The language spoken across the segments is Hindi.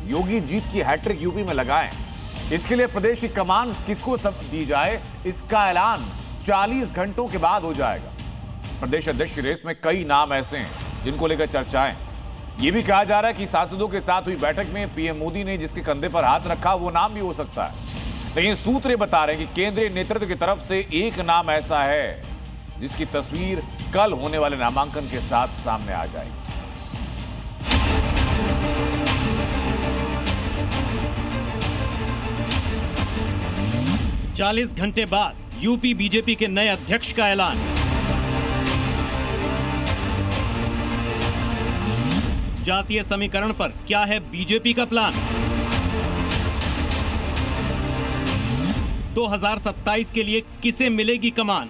योगी जीत की हैट्रिक यूपी में लगाएं। इसके लिए प्रदेश की कमान किसको सब दी जाए, इसका ऐलान 40 घंटों के बाद हो जाएगा। प्रदेश अध्यक्ष की रेस में कई नाम ऐसे हैं जिनको लेकर चर्चाएं। यह भी कहा जा रहा है कि सांसदों के साथ हुई बैठक में पीएम मोदी ने जिसके कंधे पर हाथ रखा वो नाम भी हो सकता है। लेकिन सूत्र बता रहे हैं कि केंद्रीय नेतृत्व की तरफ से एक नाम ऐसा है जिसकी तस्वीर कल होने वाले नामांकन के साथ सामने आ जाएगी। चालीस घंटे बाद यूपी बीजेपी के नए अध्यक्ष का ऐलान। जातीय समीकरण पर क्या है बीजेपी का प्लान? 2027 के लिए किसे मिलेगी कमान?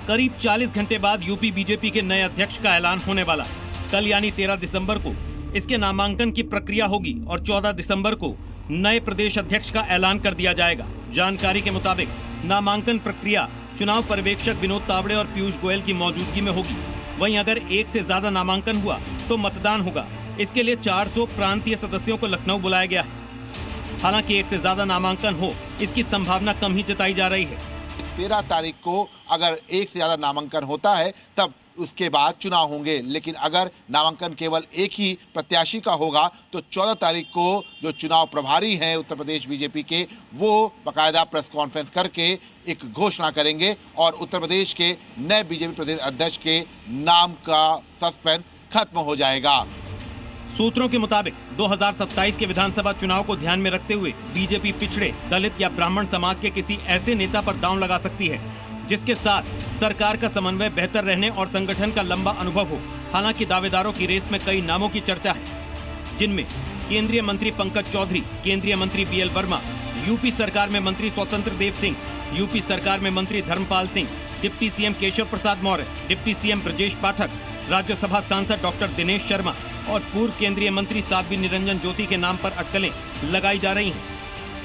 करीब 40 घंटे बाद यूपी बीजेपी के नए अध्यक्ष का ऐलान होने वाला। कल यानी 13 दिसंबर को इसके नामांकन की प्रक्रिया होगी और 14 दिसंबर को नए प्रदेश अध्यक्ष का ऐलान कर दिया जाएगा। जानकारी के मुताबिक नामांकन प्रक्रिया चुनाव पर्यवेक्षक विनोद तावड़े और पीयूष गोयल की मौजूदगी में होगी। वहीं अगर एक से ज्यादा नामांकन हुआ तो मतदान होगा। इसके लिए 400 प्रांतीय सदस्यों को लखनऊ बुलाया गया है। हालांकि एक से ज्यादा नामांकन हो इसकी संभावना कम ही जताई जा रही है। 13 तारीख को अगर एक से ज्यादा नामांकन होता है तब उसके बाद चुनाव होंगे, लेकिन अगर नामांकन केवल एक ही प्रत्याशी का होगा तो 14 तारीख को जो चुनाव प्रभारी हैं उत्तर प्रदेश बीजेपी के, वो बाकायदा प्रेस कॉन्फ्रेंस करके एक घोषणा करेंगे और उत्तर प्रदेश के नए बीजेपी प्रदेश अध्यक्ष के नाम का सस्पेंस खत्म हो जाएगा। सूत्रों के मुताबिक 2027 के विधानसभा चुनाव को ध्यान में रखते हुए बीजेपी पिछड़े, दलित या ब्राह्मण समाज के किसी ऐसे नेता पर दांव लगा सकती है जिसके साथ सरकार का समन्वय बेहतर रहने और संगठन का लंबा अनुभव हो। हालांकि दावेदारों की रेस में कई नामों की चर्चा है, जिनमें केंद्रीय मंत्री पंकज चौधरी, केंद्रीय मंत्री बीएल वर्मा, यूपी सरकार में मंत्री स्वतंत्र देव सिंह, यूपी सरकार में मंत्री Dharmpal Singh, deputy CM Keshav Prasad Maurya, deputy CM Brajesh Pathak, Rajya Sabha सांसद डॉक्टर दिनेश शर्मा और पूर्व केंद्रीय मंत्री साध्वी निरंजन ज्योति के नाम पर अटकलें लगाई जा रही हैं।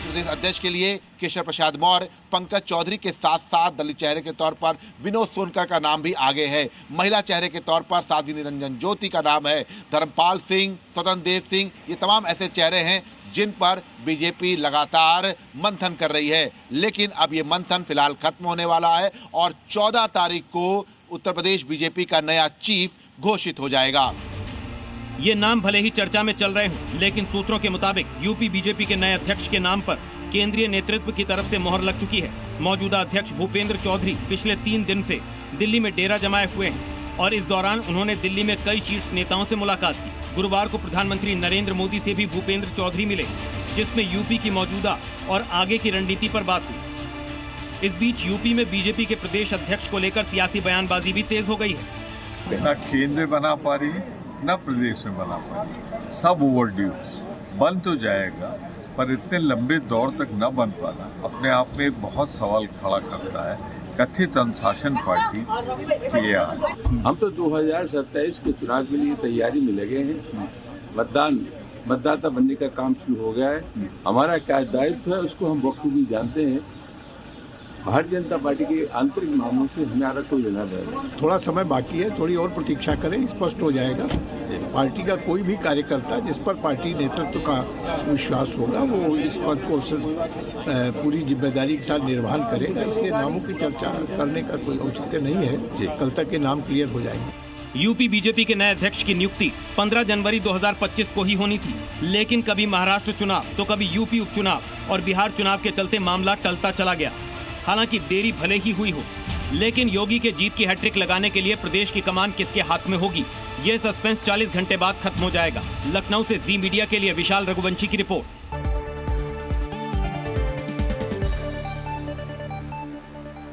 प्रदेश अध्यक्ष के लिए केशव प्रसाद मौर्य, पंकज चौधरी के साथ साथ दलित चेहरे के तौर पर विनोद सोनकर का नाम भी आगे है। महिला चेहरे के तौर पर साध्वी निरंजन ज्योति का नाम है। धर्मपाल सिंह, स्वतंत्र देव सिंह, ये तमाम ऐसे चेहरे हैं जिन पर बीजेपी लगातार मंथन कर रही है। लेकिन अब ये मंथन फिलहाल खत्म होने वाला है और 14 तारीख को उत्तर प्रदेश बीजेपी का नया चीफ घोषित हो जाएगा। ये नाम भले ही चर्चा में चल रहे हों, लेकिन सूत्रों के मुताबिक यूपी बीजेपी के नए अध्यक्ष के नाम पर केंद्रीय नेतृत्व की तरफ से मोहर लग चुकी है। मौजूदा अध्यक्ष भूपेंद्र चौधरी पिछले 3 दिन से दिल्ली में डेरा जमाए हुए हैं और इस दौरान उन्होंने दिल्ली में कई शीर्ष नेताओं से मुलाकात की। गुरुवार को प्रधानमंत्री नरेंद्र मोदी से भी भूपेंद्र चौधरी मिले, जिसमें यूपी की मौजूदा और आगे की रणनीति पर बात हुई। इस बीच यूपी में बीजेपी के प्रदेश अध्यक्ष को लेकर सियासी बयानबाजी भी तेज हो गई है। न केंद्र बना पा रही, न प्रदेश में बना पा रही, सब ओवरड्यूज। बन तो जाएगा पर इतने लंबे दौर तक न बन पाना अपने आप में एक बहुत सवाल खड़ा करता है। कथित अनुशासन पार्टी की हम तो 2027 के चुनाव के लिए तैयारी में लगे हैं। मतदाता बनने का काम शुरू हो गया है। हमारा क्या दायित्व है उसको हम बखूबी जानते हैं। भारतीय जनता पार्टी के आंतरिक मामलों से हमारा कोई लेना देना नहीं। थोड़ा समय बाकी है, थोड़ी और प्रतीक्षा करें, स्पष्ट हो जाएगा। पार्टी का कोई भी कार्यकर्ता जिस पर पार्टी नेतृत्व का विश्वास होगा वो इस पद को पूरी जिम्मेदारी के साथ निर्वहन करेगा। इसलिए नामों की चर्चा करने का कोई औचित्य नहीं है। कल तक के नाम क्लियर हो जाएंगे। यूपी बीजेपी के नए अध्यक्ष की नियुक्ति 15 जनवरी 2025 को ही होनी थी, लेकिन कभी महाराष्ट्र चुनाव तो कभी यूपी उपचुनाव और बिहार चुनाव के चलते मामला टलता चला गया। हालांकि देरी भले ही हुई हो, लेकिन योगी के जीत की हैट्रिक लगाने के लिए प्रदेश की कमान किसके हाथ में होगी, यह सस्पेंस 40 घंटे बाद खत्म हो जाएगा। लखनऊ से जी मीडिया के लिए विशाल रघुवंशी की रिपोर्ट।